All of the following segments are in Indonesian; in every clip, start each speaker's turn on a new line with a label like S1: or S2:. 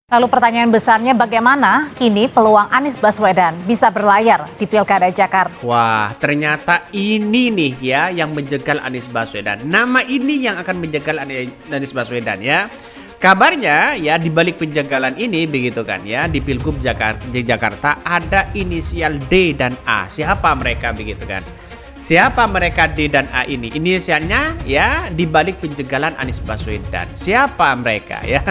S1: Lalu pertanyaan besarnya bagaimana kini peluang Anies Baswedan bisa berlayar di Pilkada Jakarta?
S2: Wah, ternyata ini nih ya yang menjegal Anies Baswedan. Nama ini yang akan menjegal Anies Baswedan ya. Kabarnya ya di balik penjagalan ini begitu kan ya, di Pilgub Jakarta ada inisial D dan A. Siapa mereka begitu kan? Siapa mereka D dan A ini? Inisialnya ya di balik penjagalan Anies Baswedan. Siapa mereka ya?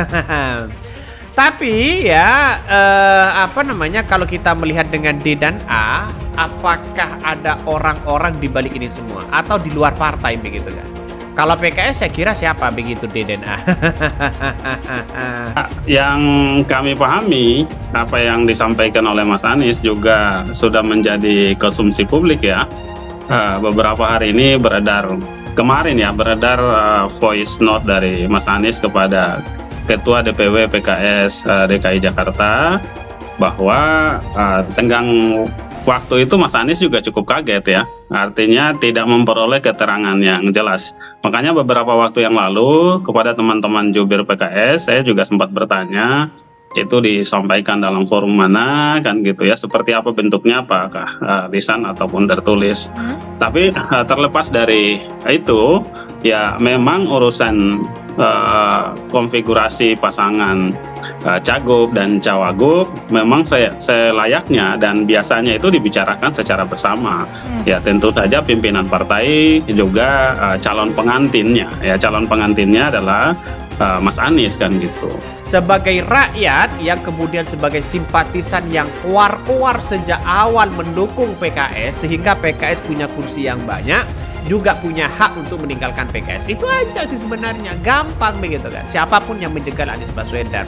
S2: Tapi ya kalau kita melihat dengan D dan A, apakah ada orang-orang di balik ini semua atau di luar partai begitu kan? Kalau PKS saya kira siapa begitu D dan A?
S3: Yang kami pahami, apa yang disampaikan oleh Mas Anies juga sudah menjadi konsumsi publik ya. Beberapa hari ini beredar voice note dari Mas Anies kepada Ketua DPW PKS DKI Jakarta bahwa tenggang waktu itu Mas Anies juga cukup kaget ya, artinya tidak memperoleh keterangan yang jelas. Makanya beberapa waktu yang lalu kepada teman-teman jubir PKS saya juga sempat bertanya, itu disampaikan dalam forum mana kan gitu ya, seperti apa bentuknya, apakah lisan ataupun tertulis. Tapi terlepas dari itu ya, memang urusan konfigurasi pasangan cagup dan cawagup memang selayaknya dan biasanya itu dibicarakan secara bersama. Ya tentu saja pimpinan partai juga calon pengantinnya adalah Mas Anies kan gitu.
S2: Sebagai rakyat yang kemudian sebagai simpatisan yang kuar-kuar sejak awal mendukung PKS sehingga PKS punya kursi yang banyak, juga punya hak untuk meninggalkan PKS. Itu aja sih sebenarnya, gampang begitu kan. Siapapun yang menjegal Anies Baswedan.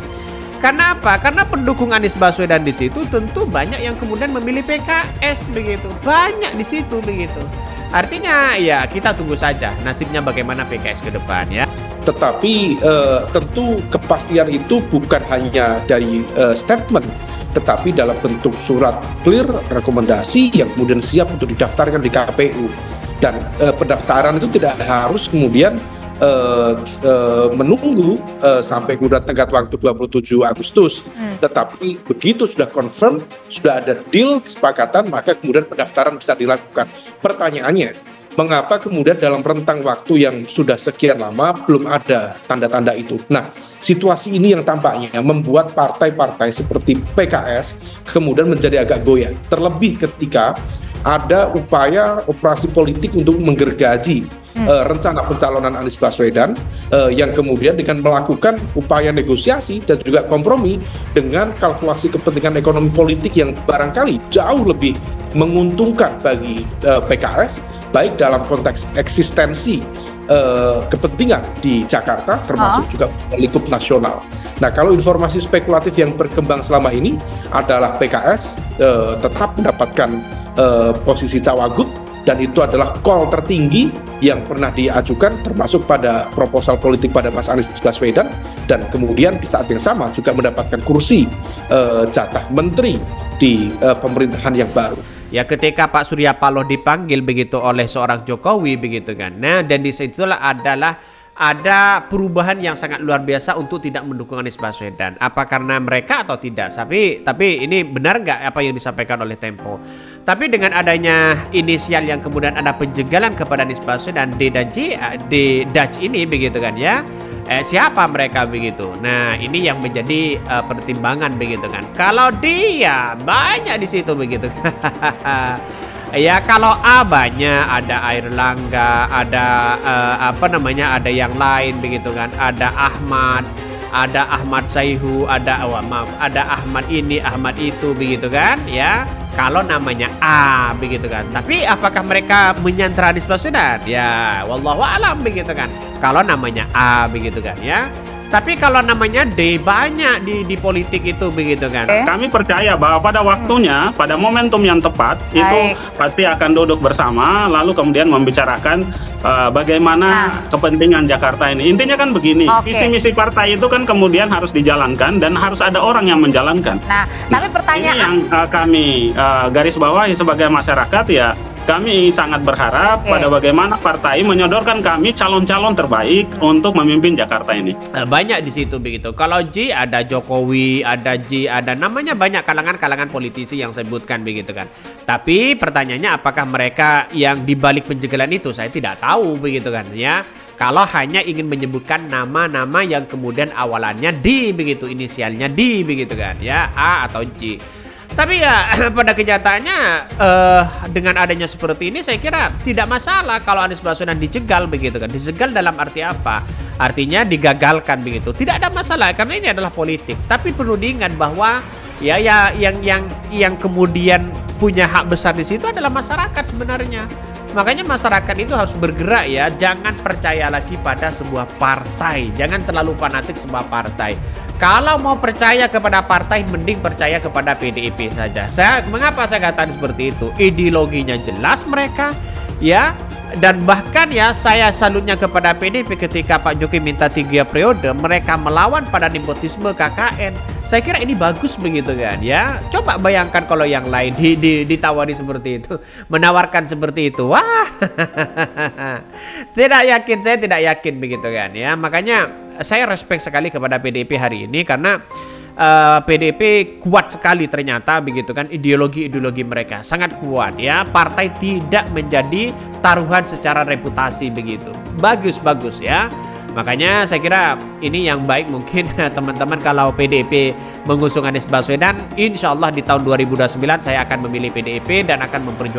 S2: Karena apa? Karena pendukung Anies Baswedan di situ tentu banyak yang kemudian memilih PKS begitu. Banyak di situ begitu. Artinya ya kita tunggu saja nasibnya bagaimana PKS ke depan ya.
S4: Tetapi tentu kepastian itu bukan hanya dari statement, tetapi dalam bentuk surat clear rekomendasi yang kemudian siap untuk didaftarkan di KPU. Dan pendaftaran itu tidak harus kemudian menunggu sampai kemudian tenggat waktu 27 Agustus. Tetapi begitu sudah confirm, sudah ada deal, kesepakatan, maka kemudian pendaftaran bisa dilakukan. Pertanyaannya, mengapa kemudian dalam rentang waktu yang sudah sekian lama belum ada tanda-tanda itu? Nah, situasi ini yang tampaknya membuat partai-partai seperti PKS kemudian menjadi agak goyah. Terlebih ketika ada upaya operasi politik untuk menggergaji rencana pencalonan Anies Baswedan yang kemudian dengan melakukan upaya negosiasi dan juga kompromi dengan kalkulasi kepentingan ekonomi politik yang barangkali jauh lebih menguntungkan bagi PKS, baik dalam konteks eksistensi kepentingan di Jakarta termasuk juga lingkup nasional. Nah, kalau informasi spekulatif yang berkembang selama ini adalah PKS tetap mendapatkan posisi cawagup, dan itu adalah call tertinggi yang pernah diajukan termasuk pada proposal politik pada Mas Anies Baswedan, dan kemudian di saat yang sama juga mendapatkan kursi jatah menteri di pemerintahan yang baru.
S2: Ya ketika Pak Surya Paloh dipanggil begitu oleh seorang Jokowi begitu kan. Nah, dan di situlah ada perubahan yang sangat luar biasa untuk tidak mendukung Anies Baswedan. Apa karena mereka atau tidak? Tapi ini benar nggak apa yang disampaikan oleh Tempo? Tapi dengan adanya inisial yang kemudian ada penjegalan kepada Anies Baswedan D dan J, D Dutch ini begitu kan ya. Siapa mereka begitu? Nah, ini yang menjadi pertimbangan begitu kan. Kalau dia banyak di situ begitu. Ya kalau A banyak, ada Airlangga, ada ada yang lain begitu kan. Ada Ahmad Saihu, ada Ahmad ini, Ahmad itu begitu kan ya. Kalau namanya A begitu kan. Tapi apakah mereka menyandra Anies Baswedan? Ya wallahu alam begitu kan. Kalau namanya A begitu kan ya. Tapi kalau namanya D banyak di politik itu begitu kan.
S3: Kami percaya bahwa pada waktunya, pada momentum yang tepat itu pasti akan duduk bersama lalu kemudian membicarakan bagaimana kepentingan Jakarta ini. Intinya kan begini, visi misi partai itu kan kemudian harus dijalankan dan harus ada orang yang menjalankan.
S1: Tapi pertanyaan
S3: ini yang kami garis bawahi sebagai masyarakat ya. kami sangat berharap
S1: Oke.
S3: pada bagaimana partai menyodorkan kami calon-calon terbaik untuk memimpin Jakarta ini.
S2: Banyak di situ begitu. Kalau J ada Jokowi, ada J, ada namanya banyak kalangan-kalangan politisi yang sebutkan begitu kan. Tapi pertanyaannya apakah mereka yang dibalik penjagalan itu, saya tidak tahu begitu kan ya. Kalau hanya ingin menyebutkan nama-nama yang kemudian awalannya D begitu, inisialnya D begitu kan ya, A atau J. Tapi ya pada kenyataannya dengan adanya seperti ini saya kira tidak masalah kalau Anies Baswedan dicegal begitu kan. Dicegal dalam arti apa? Artinya digagalkan begitu. Tidak ada masalah karena ini adalah politik. Tapi perlu diingat bahwa ya yang kemudian punya hak besar di situ adalah masyarakat sebenarnya. Makanya masyarakat itu harus bergerak ya. Jangan percaya lagi pada sebuah partai. Jangan terlalu fanatik sebuah partai. Kalau mau percaya kepada partai, mending percaya kepada PDIP saja. Mengapa saya katakan seperti itu? Ideologinya jelas mereka, ya. Dan bahkan ya saya salutnya kepada PDIP ketika Pak Jokowi minta 3 periode, mereka melawan pada nepotisme KKN. Saya kira ini bagus begitu kan ya. Coba bayangkan kalau yang lain ditawari seperti itu, menawarkan seperti itu. Wah. Saya tidak yakin begitu kan ya. Makanya saya respect sekali kepada PDIP hari ini karena PDIP kuat sekali ternyata begitu kan, ideologi mereka sangat kuat ya. Partai tidak menjadi taruhan secara reputasi begitu. Bagus ya. Makanya saya kira ini yang baik mungkin teman-teman kalau PDIP mengusung Anies Baswedan, insya Allah di tahun 2029 saya akan memilih PDIP dan akan memperjuangkan